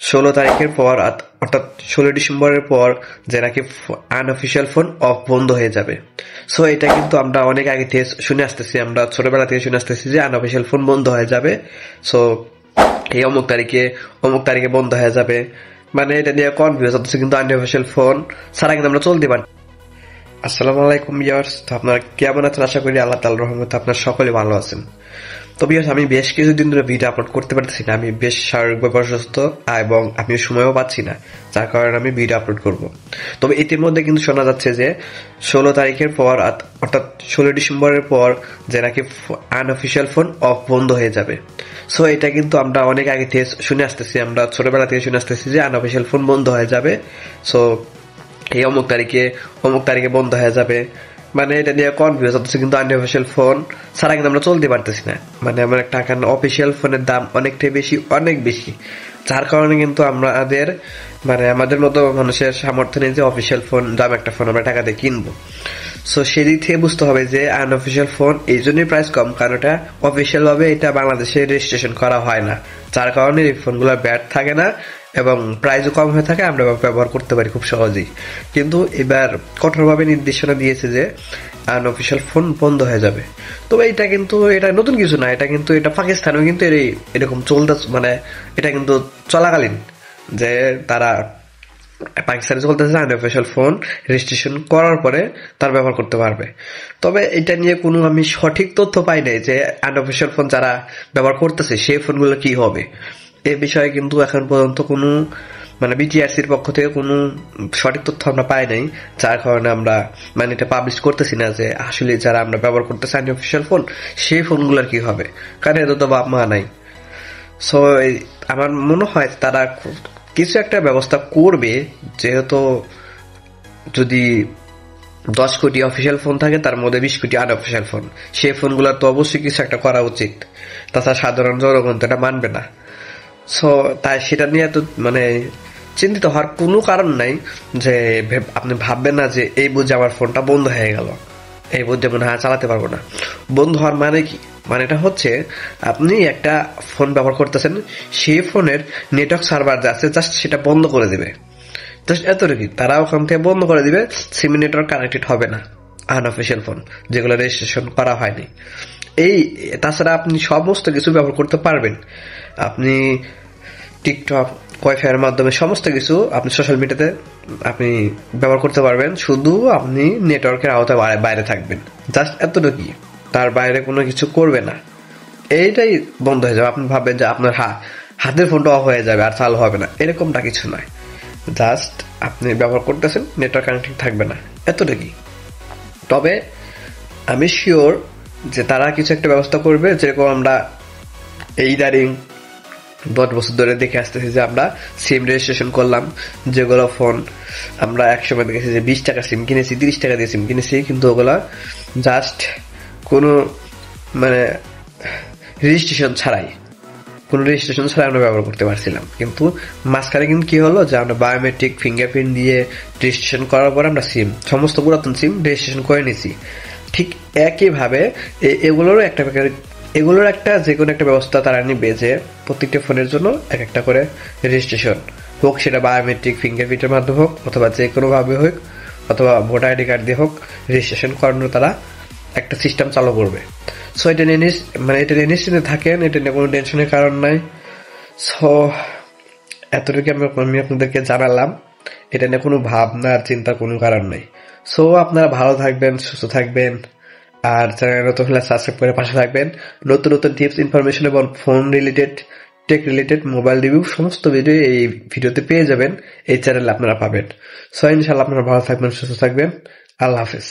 16 তারিখের পর অর্থাৎ 16 ডিসেম্বরের পর যে নাকি আনঅফিসিয়াল ফোন অফ বন্ধ হয়ে যাবে। সো এটা কিন্তু আমরা অনেক আগে থেকে শুনে আসতেছি, আমরা ছোটবেলা থেকে শুনে আসতেছি যে আনঅফিসিয়াল ফোন বন্ধ হয়ে যাবে। সো এই অমুক তারিখে বন্ধ হয়ে যাবে, মানে এটা নিয়ে কনফিউজ হচ্ছে, কিন্তু আনঅফিসিয়াল ফোন ছাড়া কিন্তু আমরা চলতে পারি। আসসালামু আলাইকুম ভিউয়ার্স, তো আপনারা কেমন আছেন? আশা করি আল্লাহ তাআলার রহমতে আপনারা সকলে ভালো আছেন। তো ভিউয়ার্স, আমি বেশ কিছুদিন ধরে ভিডিও আপলোড করতে পারতেছি না, আমি বেশ শারীরিকভাবে অসুস্থ এবং আমি সময়ও পাচ্ছি না, যার কারণে আমি ভিডিও আপলোড করব। তবে ইতিমধ্যে কিন্তু শোনা যাচ্ছে যে 16 তারিখের পর অর্থাৎ 16 ডিসেম্বরের পর যে নাকি আনঅফিসিয়াল ফোন অফ বন্ধ হয়ে যাবে। সো এটা কিন্তু আমরা অনেক আগে থেকে শুনে আসতেছি, আমরা ছোটবেলা থেকে শুনে আসতেছি যে আনঅফিসিয়াল ফোন বন্ধ হয়ে যাবে। সো এই অমুক তারিখে বন্ধ হয়ে যাবে, মানে এটা নিয়ে কনফিউজ হচ্ছে, কিন্তু আনঅফিসিয়াল ফোন ছাড়া কিন্তু আমরা চলতে পারতেছি না। মানে আমার একটা অফিসিয়াল ফোনের দাম অনেকটাই অনেক বেশি, যার কারণে কিন্তু আমাদের মতো মানুষের সামর্থ্য নেই যে অফিসিয়াল ফোন, দাম একটা ফোন আমরা টাকা দিয়ে কিনবো। সো সেদিক থেকে বুঝতে হবে যে আনঅফিসিয়াল ফোন এই জন্যই প্রাইস কম, কারণ এটা অফিসিয়াল ভাবে এটা বাংলাদেশে রেজিস্ট্রেশন করা হয় না, যার কারণে এই ফোনগুলো ব্যাড থাকে না এবং প্রাইসও কম হয়ে থাকে, আমরা ব্যবহার করতে পারি খুব সহজেই। কিন্তু এবার কঠোরভাবে নির্দেশনা দিয়েছে যে আনঅফিসিয়াল ফোন বন্ধ হয়ে যাবে। তবে এটা নতুন কিছু না, এটা পাকিস্তানেও কিন্তু এরকম চলতে, মানে এটা কিন্তু চলাকালীন যে তারা পাকিস্তানে চলতেছে আনঅফিসিয়াল ফোন রেজিস্ট্রেশন করার পরে তার ব্যবহার করতে পারবে। তবে এটা নিয়ে কোনো আমি সঠিক তথ্য পাই নাই যে আনঅফিসিয়াল ফোন যারা ব্যবহার করতেছে সেই ফোনগুলো কি হবে। এ বিষয়ে কিন্তু এখন পর্যন্ত কোনো বিটিআরসির পক্ষ থেকে কোনো সঠিক তথ্য আমরা পাই নাই, যার কারণে আমরা এটা পাবলিশ করতেছি না যে আসলে যারা আমরা ব্যবহার করতেছি আনঅফিসিয়াল ফোন সেই ফোনগুলোর কি হবে, কারণ এত তো বাপ মা নাই। সো আমার মনে হয় তারা কিছু একটা ব্যবস্থা করবে, যেহেতু যদি 10 কোটি অফিসিয়াল ফোন থাকে তার মধ্যে 20 কোটি আনঅফিসিয়াল ফোন, সেই ফোনগুলোর তো অবশ্যই কিছু একটা করা উচিত, তাছাড়া সাধারণ জনগণ তো এটা মানবে না। সো তাই সেটা নিয়ে তো চিন্তিত হওয়ার কোনো কারণ নাই যে আপনি ভাববেন না যে এই বুঝে আমার ফোনটা বন্ধ হয়ে গেল, এই বুঝে মনে হয় চালাতে পারবো না। বন্ধ হওয়ার মানে কি? এটা হচ্ছে আপনি একটা ফোন ব্যবহার করতেছেন, সেই ফোনের নেটওয়ার্ক সার্ভার যা আছে জাস্ট সেটা বন্ধ করে দিবে, জাস্ট এতটুকু। তারা ওখান থেকে বন্ধ করে দিবে, সিম নেটওয়ার্ক কানেক্টেড হবে না আনঅফিসিয়াল ফোন যেগুলো রেজিস্ট্রেশন করা হয়নি। তাছাড়া আপনি সমস্ত কিছু ব্যবহার করতে পারবেন, আপনি টিকটক, ওয়াইফাইয়ের মাধ্যমে সমস্ত কিছু আপনি সোশ্যাল মিডিয়াতে আপনি ব্যবহার করতে পারবেন, শুধু আপনি নেটওয়ার্কের আওতায় বাইরে থাকবেন, জাস্ট এতটুকু, তার বাইরে কোনো কিছু করবে না। এইটাই বন্ধ হয়ে যাবে। আপনি ভাববেন যে আপনার হাতের ফোনটা অফ হয়ে যাবে আর চালু হবে না, এরকমটা কিছু নয়, জাস্ট আপনি ব্যবহার করতেছেন, নেটওয়ার্ক কানেক্টিং থাকবে না, এতটুকুই। তবে আমি শিওর যে তারা কিছু একটা ব্যবস্থা করবে, যেরকম আমরা ইদারিং 10 বছর ধরে দেখে আসতেছি যে আমরা সিম রেজিস্ট্রেশন করলাম, যেগুলো ফোন আমরা একসময় দেখেছি যে 20 টাকা সিম কিনেছি, 30 টাকা দিয়ে সিম কিনেছি, কিন্তু ওগুলা জাস্ট কোনো রেজিস্ট্রেশন ছাড়াই আমরা ব্যবহার করতে পারছিলাম। কিন্তু মাঝখানে কিন্তু কি হলো যে আমরা বায়োমেট্রিক ফিঙ্গারপ্রিন্ট দিয়ে রেজিস্ট্রেশন করার পর আমরা সমস্ত পুরাতন সিম রেজিস্ট্রেশন করে নিছি। ঠিক একইভাবে এগুলোর একটা যে কোনো একটা ব্যবস্থা তারা নিবে যে প্রত্যেকটা ফোনের জন্য এক একটা করে রেজিস্ট্রেশন হোক, সেটা বায়োমেট্রিক ফিঙ্গারপ্রিন্টের মাধ্যমে হোক অথবা যে কোনো ভাবে হোক, অথবা ভোটার আইডি কার্ড দিয়ে হোক, রেজিস্ট্রেশন করানোর তারা একটা সিস্টেম চালু করবে। সো এটা নিয়ে নিশ্চিন্তে থাকেন, এটা নিয়ে কোনো টেনশনের কারণ নাই। সো এতটুকু আমি আপনাদেরকে জানালাম, এটা নিয়ে কোনো ভাবনা আর চিন্তার কোনো কারণ নাই। সো আপনারা ভালো থাকবেন, সুস্থ থাকবেন, আর চ্যানেল নতুন হলে সাবস্ক্রাইব করে পাশে থাকবেন। নতুন নতুন টিপস, ইনফরমেশন এবং phone related, tech related, mobile review সমস্ত ভিডিও এই ভিডিওতে পেয়ে যাবেন, এই চ্যানেলে আপনারা পাবেন। সো ইনশাআল্লাহ আপনারা ভালো থাকবেন, সুস্থ থাকবেন। আল্লাহ হাফেজ।